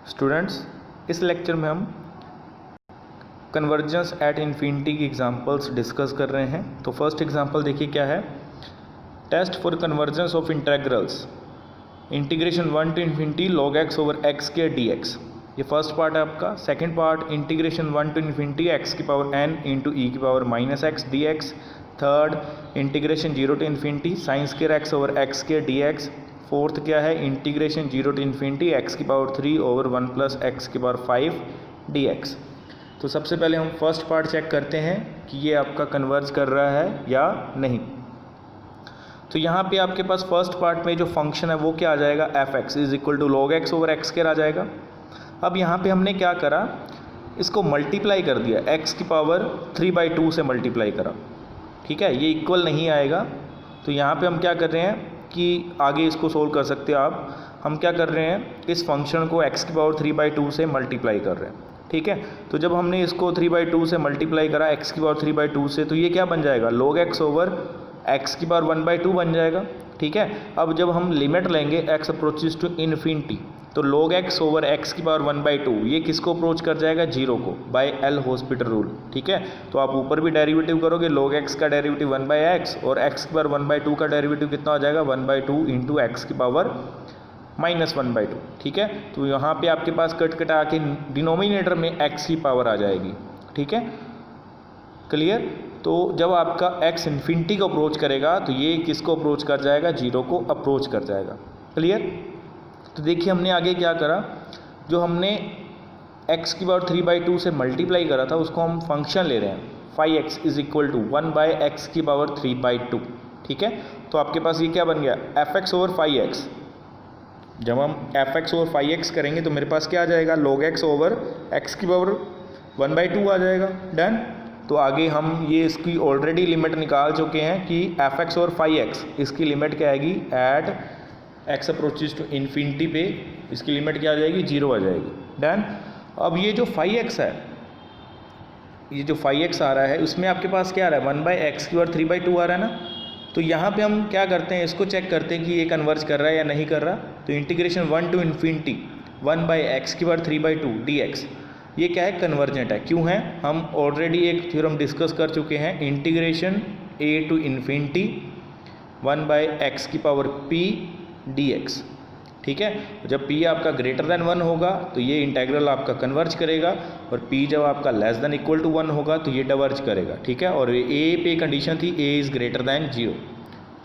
Students, इस lecture में हम कन्वर्जेंस एट इन्फिनिटी की एग्जांपल्स डिस्कस कर रहे हैं। तो फर्स्ट एग्जांपल देखिए क्या है। Test for convergence of integrals integration 1 to infinity log x over x के dx। ये फर्स्ट पार्ट है आपका। Second part integration 1 to infinity x की पावर n इंटू ई की power minus x dx। Third integration 0 to infinity sine square x over x के dx। Fourth क्या है, integration 0 to infinity x की power 3 over 1 plus x की power 5 dx। तो सबसे पहले हम फर्स्ट पार्ट चेक करते हैं कि ये आपका कन्वर्ज कर रहा है या नहीं। तो यहाँ पे आपके पास फर्स्ट पार्ट में जो फंक्शन है वो क्या आ जाएगा, F X is equal to log X over X square आ जाएगा। अब यहाँ पे हमने क्या करा, इसको मल्टीप्लाई कर दिया, x की पावर 3/2 से मल्टीप्लाई करा। ठीक है, ये इक्वल नहीं आएगा। तो यहाँ पे हम क्या कर रहे हैं कि आगे इसको सोल्व कर सकते हो आप। हम क्या कर रहे हैं, इस फंक्शन को x की पावर 3/2 से मल्टीप्लाई कर रहे हैं। ठीक है, तो जब हमने इसको 3/2 से मल्टीप्लाई करा x की पावर 3/2 से, तो ये क्या बन जाएगा, log x ओवर x की पावर 1/2 बन जाएगा। ठीक है, अब जब हम लिमिट लेंगे x अप्रोचेस टू इन्फिनिटी, तो log x ओवर x की पावर 1/2 ये किसको अप्रोच कर जाएगा, 0 को, बाय एल हॉस्पिटल रूल। ठीक है, तो आप ऊपर भी डेरिवेटिव करोगे, log x का डेरिवेटिव 1/x और x की पावर 1/2 का डेरिवेटिव कितना हो जाएगा, 1/2 इंटू एक्स की पावर माइनस 1/2। ठीक है, तो यहाँ पे आपके पास कट कटा के डिनोमिनेटर में x की पावर आ जाएगी। ठीक है, क्लियर। तो जब आपका x इन्फिनिटी को अप्रोच करेगा तो ये किसको अप्रोच कर जाएगा, 0 को अप्रोच कर जाएगा। क्लियर। तो देखिए हमने आगे क्या करा, जो हमने x की पावर 3/2 से मल्टीप्लाई करा था उसको हम फंक्शन ले रहे हैं, 5x is equal to 1/x की पावर 3/2। ठीक है, तो आपके पास ये क्या बन गया, fx ओवर 5x। जब हम fx ओवर 5x करेंगे तो मेरे पास क्या आ जाएगा, log x ओवर x की पावर 1/2 आ जाएगा। डन। तो आगे हम ये इसकी ऑलरेडी लिमिट निकाल चुके हैं कि fx और 5x इसकी लिमिट क्या आएगी, at x approaches to infinity पे इसकी लिमिट क्या आ जाएगी, 0 आ जाएगी। डन। अब ये जो 5x है, ये जो 5x आ रहा है उसमें आपके पास क्या आ रहा है, 1/x की पावर 3/2 आ रहा है ना। तो यहाँ पे हम क्या करते हैं, इसको चेक करते हैं कि ये कन्वर्ज कर रहा है या नहीं कर रहा। तो इंटीग्रेशन 1 टू इन्फिनिटी 1/x की पावर 3/2 dx, ये क्या है, कन्वर्जेंट है। क्यों है, हम ऑलरेडी एक थ्योरम डिस्कस कर चुके हैं, integration a to infinity 1/x की पावर p dx। ठीक है, जब p आपका ग्रेटर देन 1 होगा तो ये इंटेग्रल आपका कन्वर्ज करेगा, और p जब आपका लेस देन इक्वल टू 1 होगा तो ये डाइवर्ज करेगा। ठीक है, और a पे कंडीशन थी a is greater than 0।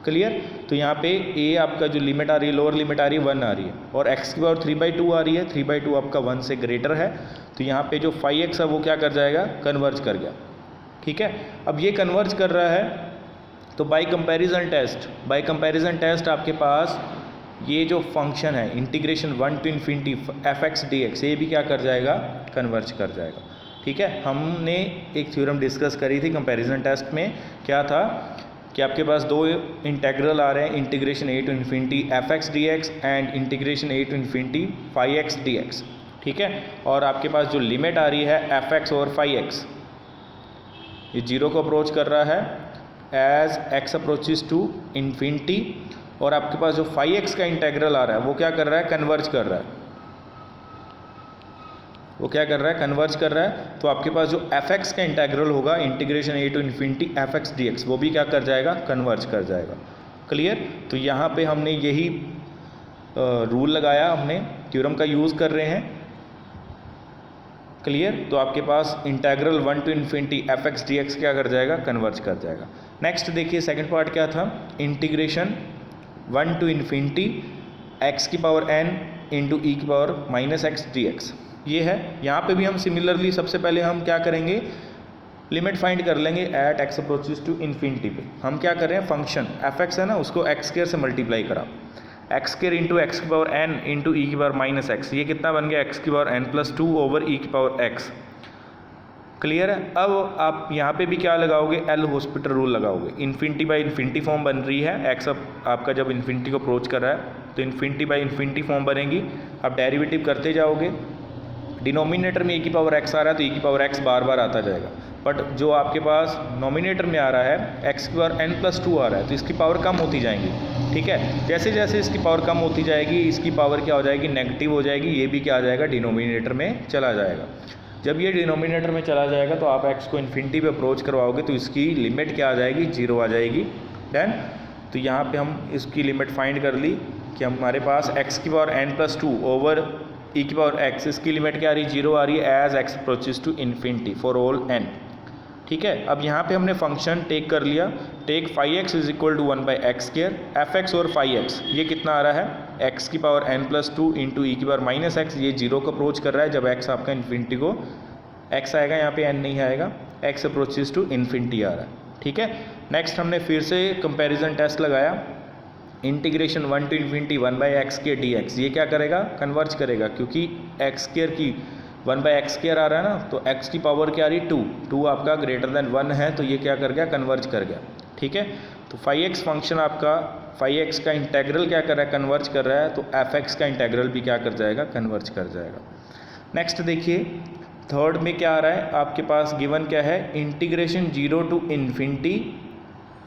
Clear. तो यहाँ पे a आपका जो लिमिट आ रही है, लोअर लिमिट आ रही है 1 आ रही है, और x की पावर 3/2 आ रही है, 3/2 आपका 1 से ग्रेटर है। तो यहाँ पे जो 5x है वो क्या कर जाएगा, कन्वर्ज कर गया। ठीक है, अब ये कन्वर्ज कर रहा है तो बाय कंपैरिजन टेस्ट आपके पास ये जो फंक्शन है integration 1 to infinity fx dx, ये भी क्या कर जाएगा, कन्वर्ज कर जाएगा। ठीक है, हमने एक थ्योरम डिस्कस करी थी कंपैरिजन टेस्ट में, क्या था कि आपके पास दो इंटेग्रल आ रहे हैं, integration a to infinity fx dx and integration a to infinity 5x dx। ठीक है, और आपके पास जो लिमिट आ रही है fx और 5x, ये 0 को अप्रोच कर रहा है as x approaches to infinity, और आपके पास जो 5x का इंटेग्रल आ रहा है वो क्या कर रहा है, कन्वर्ज कर रहा है। वो क्या कर रहा है, कन्वर्ज कर रहा है। तो आपके पास जो fx का इंटेग्रल होगा integration a to infinity fx dx, वो भी क्या कर जाएगा, कन्वर्ज कर जाएगा। क्लियर। तो यहाँ पे हमने यही रूल लगाया, हमने थ्योरम का यूज़ कर रहे हैं। क्लियर। तो आपके पास integral 1 to infinity fx dx क्या कर जाएगा, कन्वर्ज कर जाएगा। नेक्स्ट देखिए सेकंड पार्ट क्या था, इंटीग्रेशन 1 टू इन्फिनिटी x की पावर n इंटू ई की पावर माइनस एक्स dx, ये है। यहाँ पे भी हम सिमिलरली सबसे पहले हम क्या करेंगे, लिमिट फाइंड कर लेंगे at x approaches to infinity पे। हम क्या कर रहे हैं, फंक्शन fx है ना, उसको x स्क्वायर से मल्टीप्लाई करा, x स्क्वायर इंटू एक्स की पावर n इंटू ई की पावर माइनस एक्स, ये कितना बन गया, x की पावर n प्लस 2 ओवर ई की पावर x। क्लियर है। अब आप यहाँ पे भी क्या लगाओगे, एल हॉस्पिटल रूल लगाओगे। इन्फिनिटी बाई इन्फिनिटी फॉर्म बन रही है, एक्स आपका जब इन्फिनिटी को अप्रोच कर रहा है तो इन्फिनिटी बाई इन्फिनिटी फॉर्म बनेगी। आप डेरिवेटिव करते जाओगे, डिनोमिनेटर में e की पावर x आ रहा है तो e की पावर x बार बार आता जाएगा, बट जो आपके पास नोमिनेटर में आ रहा है x की पावर n+2 आ रहा है, तो इसकी पावर कम होती जाएंगी। ठीक है, जैसे जैसे इसकी पावर कम होती जाएगी इसकी पावर क्या हो जाएगी, नेगेटिव हो जाएगी। ये भी क्या आ जाएगा, डिनोमिनेटर में चला जाएगा। जब ये डिनोमिनेटर में चला जाएगा तो आप x को इन्फिनिटी पे अप्रोच करवाओगे तो इसकी लिमिट क्या आ जाएगी, 0 आ जाएगी। डन। तो यहाँ पे हम इसकी लिमिट फाइंड कर ली कि हमारे पास x की पावर n+2 ओवर e की पावर x, इसकी लिमिट क्या आ रही है, 0 आ रही है as x approaches to infinity for all n। ठीक है, अब यहाँ पे हमने फंक्शन टेक कर लिया, take φx is equal to 1/x², fx और φx ये कितना आ रहा है, x की पावर n+2 इंटू ई की पावर -x, ये 0 को अप्रोच कर रहा है। जब x आपका इन्फिनिटी को x आएगा, यहाँ पे n नहीं आएगा, x अप्रोचेस टू इन्फिनिटी आ रहा है। ठीक है, नेक्स्ट हमने फिर से कंपैरिजन टेस्ट लगाया, integration 1 to infinity 1/x² dx, ये क्या करेगा, कन्वर्ज करेगा, क्योंकि x² की 1/x² आ रहा है ना, तो x की पावर क्या आ रही, 2 आपका ग्रेटर देन 1 है, तो ये क्या कर गया, कन्वर्ज कर गया। ठीक है, तो φx फंक्शन आपका, φx का इंटेग्रल क्या कर रहा है, कन्वर्ज कर रहा है, तो fx का इंटेग्रल भी क्या कर जाएगा, कन्वर्ज कर जाएगा। नेक्स्ट देखिए, थर्ड में क्या आ रहा है आपके पास, गिवन क्या है, integration 0 to infinity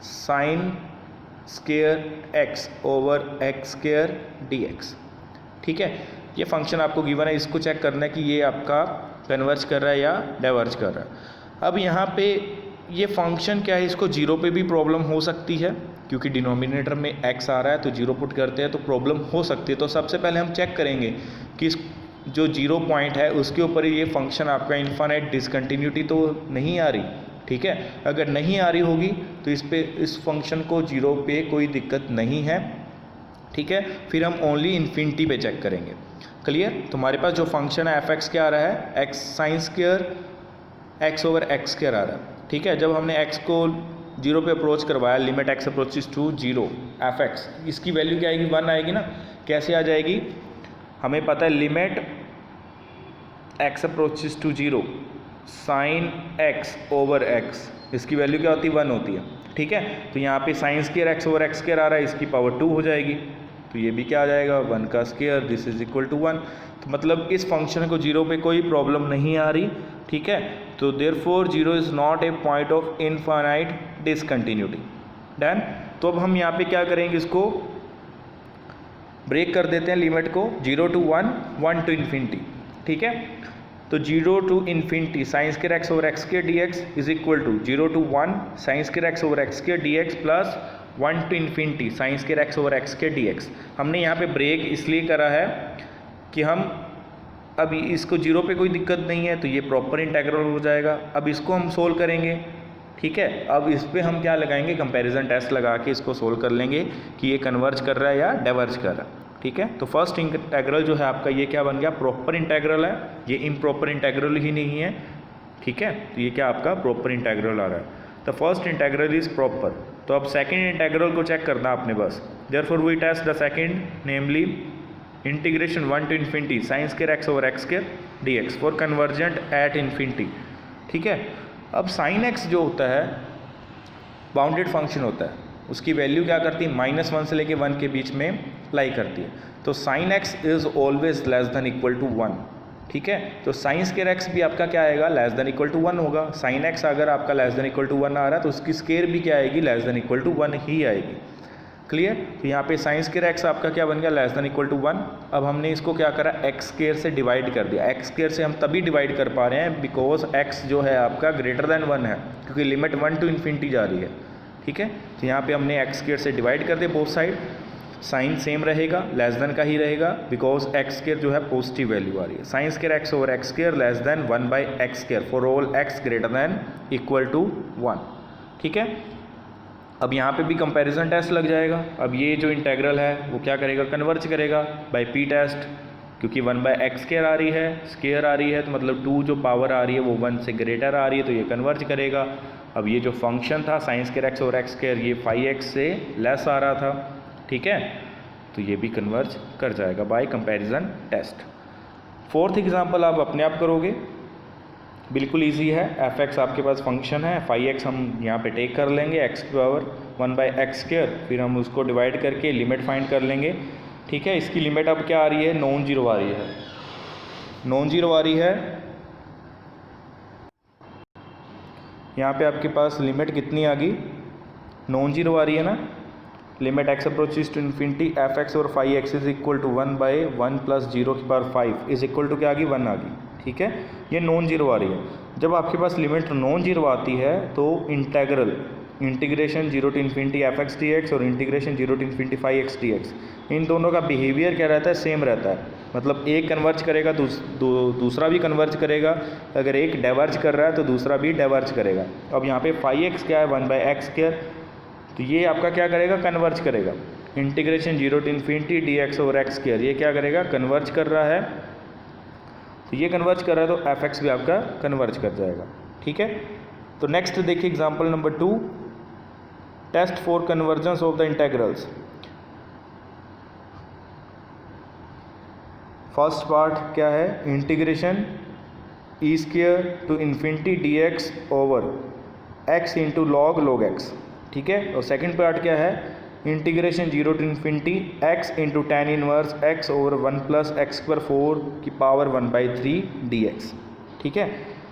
sin square x over x² dx। ठीक है, ये फंक्शन आपको गिवन है, इसको चेक करना है कि ये आपका कन्वर्ज कर रहा है या डाइवर्ज कर रहा है। अब यहाँ पे ये फंक्शन क्या है, इसको 0 पे भी प्रॉब्लम हो सकती है, क्योंकि डिनोमिनेटर में x आ रहा है तो 0 पुट करते हैं तो प्रॉब्लम हो सकती है। तो सबसे पहले हम चेक करेंगे कि जो 0 पॉइंट है उसके ऊपर ये फंक्शन आपका इन्फिनिट डिसकंटिन्यूटी तो नहीं आ रही। ठीक है, अगर नहीं आ रही होगी तो इस फंक्शन को 0 पे कोई दिक्कत नहीं है। ठीक है, फिर हम ओनली इन्फिनिटी पे चेक करेंगे। क्लियर, तुम्हारे पास जो फंक्शन है fx क्या आ रहा है, x sin square x over x² आ रहा है। ठीक है, जब हमने x को 0 पे अप्रोच करवाया, limit x approaches to 0 fx, इसकी वैल्यू क्या आएगी, 1 आएगी ना। कैसे आ जाएगी, हमें पता है limit x approaches to 0 sin x over x, इसकी वैल्यू क्या होती है, 1 होती है। ठीक है, तो यहाँ पे sin square x over x² आ रहा है, इसकी पावर 2 हो जाएगी, तो ये भी क्या आ जाएगा, 1 का square, this is equal to 1। तो मतलब इस फंक्शन को 0 पे कोई प्रॉब्लम नहीं आ रही। ठीक है, तो therefore 0 is not a point of infinite discontinuity. Done. तो अब हम यहाँ पे क्या करेंगे, इसको ब्रेक कर देते हैं, लिमिट को 0 to 1, 1 to इन्फिनिटी। ठीक है, तो 0 to infinity sin square x over x² dx is equal to 0 to 1 sin square x over x² dx plus 1 to infinity sin square x over x² dx। हमने यहाँ पे break इसलिए करा है कि हम अब इसको 0 पे कोई दिक्कत नहीं है, तो ये प्रॉपर इंटेग्रल हो जाएगा। अब इसको हम सोल्व करेंगे। ठीक है, अब इस पर हम क्या लगाएंगे, कंपैरिजन टेस्ट लगा के इसको सोल्व कर लेंगे कि ये कन्वर्ज कर रहा है या डाइवर्ज कर रहा है। ठीक है, तो फर्स्ट इंटेग्रल जो है आपका ये क्या बन गया, प्रॉपर इंटेग्रल है, ये इम्प्रॉपर इंटेग्रल ही नहीं है। ठीक है, तो ये क्या आपका प्रॉपर इंटेग्रल आ रहा है, the first integral is proper. तो अब सेकंड इंटेग्रल को चेक करना आपने बस, therefore we test the second, namely integration 1 to infinity sin square x over x² dx for convergent at infinity. ठीक है, अब sin x जो होता है बाउंडेड फंक्शन होता है, उसकी वैल्यू क्या करती है, -1 से लेके 1 के बीच में लाई करती है। तो sin x is always less than equal to 1। ठीक है, तो sin स्क्वायर x भी आपका क्या आएगा, लेस देन इक्वल टू 1 होगा। sin x अगर आपका लेस देन इक्वल टू 1 आ रहा है तो उसकी स्क्वायर भी क्या आएगी, लेस देन इक्वल टू 1 ही आएगी। क्लियर, तो यहाँ पे sin स्क्वायर x आपका क्या बन गया, लेस देन इक्वल टू 1। अब हमने इसको क्या करा, x स्क्वायर से डिवाइड कर दिया। x स्क्वायर से हम तभी डिवाइड कर पा रहे हैं बिकॉज x जो है आपका ग्रेटर देन 1 है, क्योंकि लिमिट 1 to इन्फिनिटी जा रही है। ठीक है, तो यहाँ पे हमने x स्क्वायर से डिवाइड कर दिया बोथ साइड, साइन सेम रहेगा, लेस देन का ही रहेगा, बिकॉज x स्क्वायर जो है पॉजिटिव वैल्यू आ रही है। sin square x over x square less than 1/x square for all x greater than equal to 1। ठीक है, अब यहाँ पे भी कंपैरिजन टेस्ट लग जाएगा। अब ये जो इंटेग्रल है वो क्या करेगा, कन्वर्ज करेगा बाय p टेस्ट, क्योंकि 1/x स्क्वायर आ रही है, स्क्वायर आ रही है, तो मतलब 2 जो पावर आ रही है वो 1 से ग्रेटर आ रही है, तो ये कन्वर्ज करेगा। अब ये जो फंक्शन था sin square x over x square, ये φx से लेस आ रहा था। ठीक है, तो ये भी कन्वर्ज कर जाएगा by comparison test. Fourth example आप अपने आप करोगे, बिल्कुल इजी है। fx आपके पास फंक्शन है, φx हम यहाँ पे टेक कर लेंगे x की पावर 1/x स्क्वायर, फिर हम उसको डिवाइड करके लिमिट फाइंड कर लेंगे। ठीक है, इसकी लिमिट अब क्या आ रही है, नॉन जीरो आ रही है, नॉन जीरो आ रही है। यहाँ पे आपके पास लिमिट कितनी आ गई, नॉन जीरो आ रही है ना। Limit X approaches to infinity F X और phi X is equal to 1/1 + 0⁵ is equal to क्या आ गई, 1 आ गई। ठीक है, ये नॉन जीरो आ रही है। जब आपके पास लिमिट नॉन जीरो आती है तो integration 0 to infinity F X D X और integration 0 to infinity phi X D X, इन दोनों का बिहेवियर क्या रहता है, सेम रहता है। मतलब एक कन्वर्ज करेगा दूसरा भी कन्वर्ज करेगा, अगर एक डाइवर्ज कर रहा है तो दूसरा भी डाइवर्ज करेगा। अब यहाँ पे फाई एक्स क्या है, 1/x², तो ये आपका क्या करेगा, कन्वर्ज करेगा। Integration 0 to infinity d x over x², ये क्या करेगा, कन्वर्ज कर रहा है। तो ये कन्वर्ज कर रहा है तो एफ एक्स भी आपका कन्वर्ज कर जाएगा। ठीक है, तो नेक्स्ट देखिए example number 2, test for convergence of the integrals. First part क्या है, integration e² to infinity d x over x into log x। ठीक है, और सेकंड पार्ट क्या है, integration 0 to infinity x into tan inverse x over 1 + x⁴ 1/3 dx। ठीक है,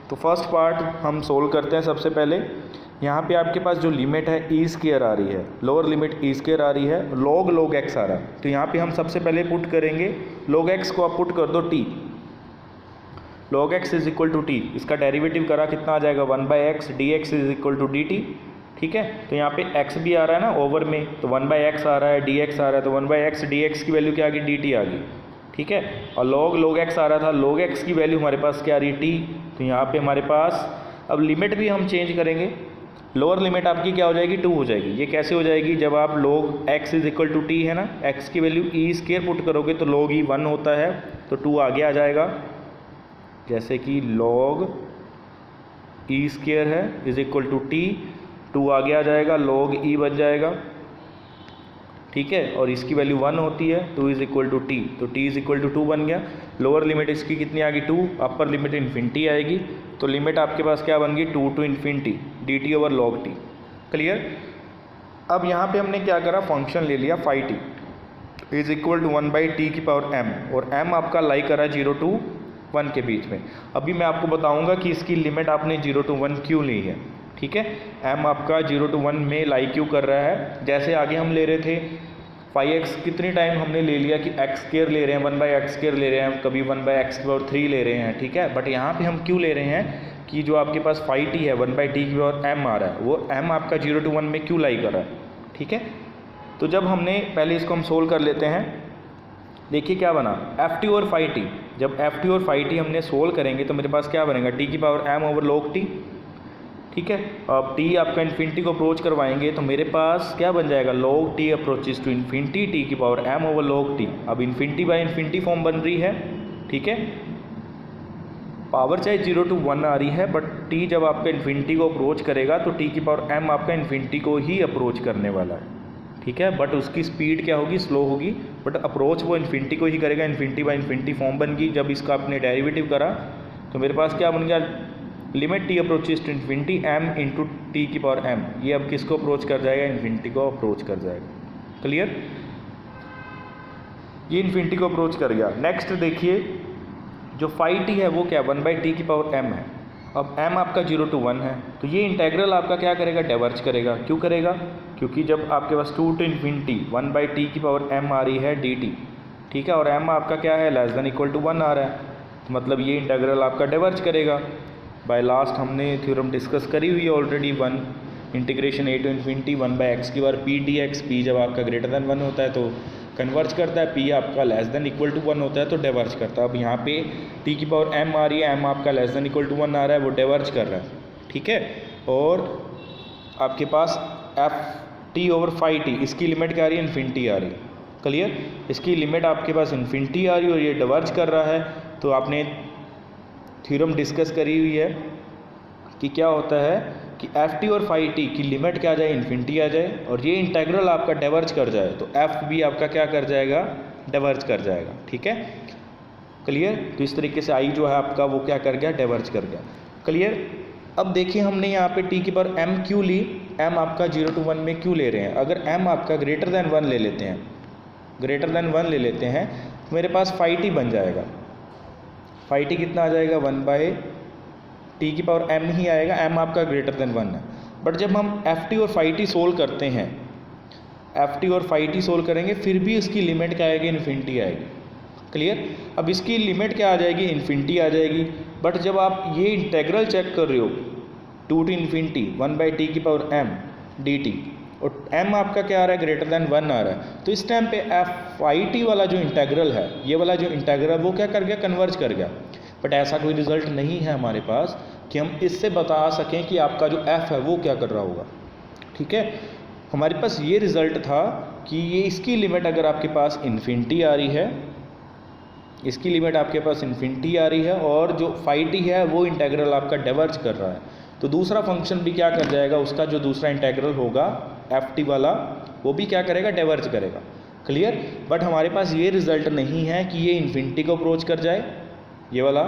तो फर्स्ट पार्ट हम सोल्व करते हैं। सबसे पहले यहाँ पे आपके पास जो लिमिट है e² आ रही है, लोअर लिमिट e² आ रही है, log x आ रहा है। तो यहाँ पे हम सबसे पहले पुट करेंगे log x को आप पुट कर दो t, log x is equal to t, इसका डेरिवेटिव करा कितना आ जाएगा, 1/x dx is equal to dt। ठीक है, तो यहाँ पे x भी आ रहा है ना ओवर में, तो 1/x आ रहा है, dx आ रहा है, तो 1/x dx की वैल्यू क्या आ गई, dt आ गई। ठीक है, और log x आ रहा था, log x की वैल्यू हमारे पास क्या आ रही है, t। तो यहाँ पे हमारे पास अब लिमिट भी हम चेंज करेंगे, लोअर लिमिट आपकी क्या हो जाएगी, 2 हो जाएगी। ये कैसे हो जाएगी, जब आप log x is equal to t है ना, x की वैल्यू e² पुट करोगे तो log e 1 होता है, तो 2 आगे आ जाएगा। जैसे कि log e² है इज इक्वल टू t, 2 आगे आ जाएगा, log e बच जाएगा। ठीक है, और इसकी वैल्यू 1 होती है, 2 इज इक्वल टू t, तो t इज इक्वल टू 2 बन गया। लोअर लिमिट इसकी कितनी आ गई, 2, अपर लिमिट इन्फिनिटी आएगी, तो लिमिट आपके पास क्या बन गई, 2 to infinity dt over log t। Clear. अब यहाँ पे हमने क्या करा, फंक्शन ले लिया phi t is equal to 1/t⁻m, और m आपका लाई करा 0 to 1 के बीच में। अभी मैं आपको बताऊँगा कि इसकी लिमिट आपने 0 to 1 क्यों ली है। ठीक है, m आपका 0 to 1 में लाई क्यों कर रहा है, जैसे आगे हम ले रहे थे फाई एक्स, कितनी टाइम हमने ले लिया कि x² ले रहे हैं, 1/x² ले रहे हैं, कभी 1/x⁴ ले रहे हैं। ठीक है, बट यहाँ पे हम क्यों ले रहे हैं कि जो आपके पास फाई t है 1/t⁻m आ रहा है, वो m आपका 0 to 1 में क्यों लाई कर रहा है। ठीक है, तो जब हमने पहले इसको हम सोल्व कर लेते हैं, देखिए क्या बना, ft और फाई t। जब ft और फाई t हमने सोल्व करेंगे तो मेरे पास क्या बनेगा, t⁻m ओवर log t। ठीक है, अब t आपका इन्फिनिटी को अप्रोच करवाएंगे तो मेरे पास क्या बन जाएगा, log t approaches to infinity t⁻m over log t। अब इन्फिनिटी बाय इन्फिनिटी फॉर्म बन रही है। ठीक है, पावर चाहे 0 to 1 आ रही है, बट t जब आपका इन्फिनिटी को अप्रोच करेगा तो t⁻m आपका इन्फिनिटी को ही अप्रोच करने वाला है। ठीक है, बट उसकी स्पीड क्या होगी, स्लो होगी, बट अप्रोच वो इन्फिनिटी को ही करेगा। इन्फिनिटी बाय इन्फिनिटी फॉर्म बन गई। जब इसका आपने डेरिवेटिव करा तो मेरे पास क्या बन गया, limit t approaches to infinity m into t⁻m, ये अब किसको अप्रोच कर जाएगा, इन्फिनिटी को अप्रोच कर जाएगा। क्लियर, ये इन्फिनिटी को अप्रोच कर गया। नेक्स्ट देखिए, जो फाई t है वो क्या, 1/t⁻m है। अब m आपका 0 to 1 है, तो ये इंटेग्रल आपका क्या करेगा, डाइवर्ज करेगा। क्यों करेगा, क्योंकि जब आपके पास 2 to इन्फिनिटी 1/t⁻m आ रही है dt। ठीक है, और m आपका क्या है, लेस देन इक्वल टू 1 आ रहा है, तो मतलब ये इंटेग्रल आपका डाइवर्ज करेगा। बाय लास्ट हमने थ्योरम डिस्कस करी हुई है already, 1 integration a to infinity 1/x⁵p dx। p जब आपका ग्रेटर देन 1 होता है तो कन्वर्ज करता है, p आपका लेस देन इक्वल टू 1 होता है तो डाइवर्ज करता है। अब यहाँ पे t⁻m आ रही है, m आपका लेस देन इक्वल टू 1 आ रहा है, वो डाइवर्ज कर रहा है। ठीक है, और आपके पास ft ओवर फाई t, इसकी लिमिट क्या आ रही है, इन्फिनिटी आ रही है। क्लियर, इसकी लिमिट आपके पास इन्फिनिटी आ रही है और ये डाइवर्ज कर रहा है। तो आपने थ्योरम डिस्कस करी हुई है कि क्या होता है कि ft और फाई t की लिमिट क्या आ जाए, इन्फिनिटी आ जाए, और ये इंटेग्रल आपका डाइवर्ज कर जाए तो f भी आपका क्या कर जाएगा, डाइवर्ज कर जाएगा। ठीक है, क्लियर। तो इस तरीके से i जो है आपका वो क्या कर गया, डाइवर्ज कर गया। क्लियर। अब देखिए हमने यहाँ पे t⁻m क्यों ली, m आपका 0 to 1 में क्यों ले रहे हैं। अगर m आपका ग्रेटर देन 1 ले लेते हैं, ग्रेटर देन 1 ले लेते हैं, तो मेरे पास फाई t बन जाएगा। फाई t कितना आ जाएगा, टी की पावर m ही आएगा, m आपका ग्रेटर देन 1 है। बट जब हम एफ टी और फाई टी सोल्व करते हैं, एफ टी और फाई टी सोल्व करेंगे, फिर भी इसकी लिमिट क्या आएगी, इन्फिनिटी आएगी। क्लियर। अब इसकी लिमिट क्या आ जाएगी, इन्फिनिटी आ जाएगी। बट जब आप ये इंटेग्रल चेक कर रहे हो 2 to इन्फिनिटी 1/t की पावर m dt, और m आपका क्या आ रहा है, ग्रेटर देन 1 आ रहा है, तो इस टाइम पे एफ आई टी वाला जो इंटेग्रल है, ये वाला जो इंटेग्रल वो क्या कर गया, कन्वर्ज कर गया। बट ऐसा कोई रिजल्ट नहीं है हमारे पास कि हम इससे बता सकें कि आपका जो f है वो क्या कर रहा होगा। ठीक है, हमारे पास ये रिज़ल्ट था कि ये इसकी लिमिट अगर आपके पास इन्फिनिटी आ रही है, इसकी लिमिट आपके पास इन्फिनिटी आ रही है, और जो फाई टी है वो इंटेग्रल आपका डाइवर्ज कर रहा है, तो दूसरा फंक्शन भी क्या कर जाएगा, उसका जो दूसरा इंटेग्रल होगा एफ टी वाला, वो भी क्या करेगा, डाइवर्ज करेगा। क्लियर। बट हमारे पास ये रिज़ल्ट नहीं है कि ये इन्फिनिटी को अप्रोच कर जाए, ये वाला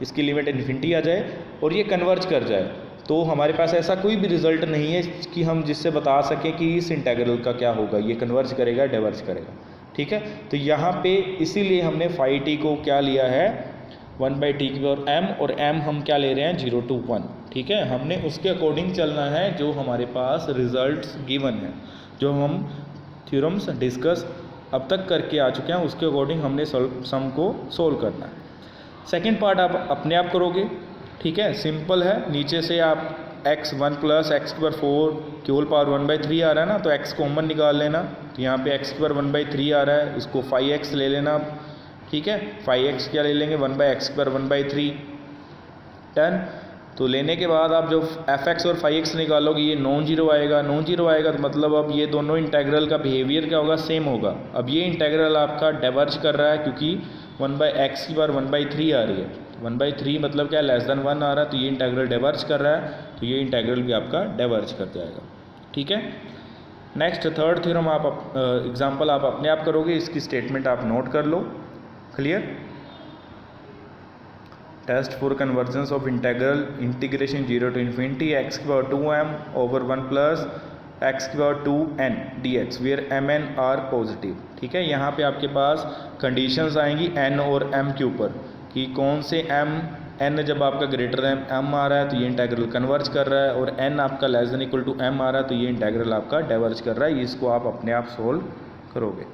इसकी लिमिट इन्फिनिटी आ जाए और ये कन्वर्ज कर जाए। तो हमारे पास ऐसा कोई भी रिज़ल्ट नहीं है कि हम जिससे बता सकें कि इस इंटेग्रल का क्या होगा, ये कन्वर्ज करेगा, डाइवर्ज करेगा। ठीक है, तो यहाँ पे इसीलिए हमने फाई टी को क्या लिया है, 1/t की पावर m, और m हम क्या ले रहे हैं, 0 to 1। ठीक है, हमने उसके अकॉर्डिंग चलना है जो हमारे पास रिजल्ट्स गिवन है, जो हम थ्योरम्स डिस्कस अब तक करके आ चुके हैं, उसके अकॉर्डिंग हमने सम को सोल्व करना है। सेकेंड पार्ट आप अपने आप करोगे। ठीक है, सिंपल है, नीचे से आप x1 + x² 4 की होल पावर 1/3 आ रहा है ना, तो x कॉमन निकाल लेना, तो यहाँ पे x² 1/3 आ रहा है, इसको 5x ले लेना। ठीक है, 5x क्या ले लेंगे, 1/x² 1/3 10। तो लेने के बाद आप जो fx और 5x निकालोगे, ये नॉन जीरो आएगा, नॉन जीरो आएगा तो मतलब अब ये दोनों इंटेग्रल का बिहेवियर क्या होगा, सेम होगा। अब ये इंटेग्रल आपका डाइवर्ज कर रहा है क्योंकि 1/x की पावर 1/3 आ रही है, 1/3 मतलब क्या, लेस देन 1 आ रहा है, तो ये इंटेग्रल डाइवर्ज कर रहा है, तो ये इंटेग्रल भी आपका डाइवर्ज कर जाएगा। ठीक है, नेक्स्ट थर्ड थ्योरम आप एग्जांपल आप अपने आप करोगे, इसकी स्टेटमेंट आप नोट कर लो। Clear. Test for convergence of integration 0 to infinity x की पावर 2m over 1 + x की power 2n dx where mn are positive. ठीक है, यहाँ पे आपके पास कंडीशंस आएंगी n और m के ऊपर कि कौन से n जब आपका ग्रेटर देन m आ रहा है तो ये इंटेग्रल कन्वर्ज कर रहा है, और n आपका less than equal to m आ रहा है तो ये इंटेग्रल आपका डाइवर्ज कर रहा है। इसको आप अपने आप सोल्व करोगे।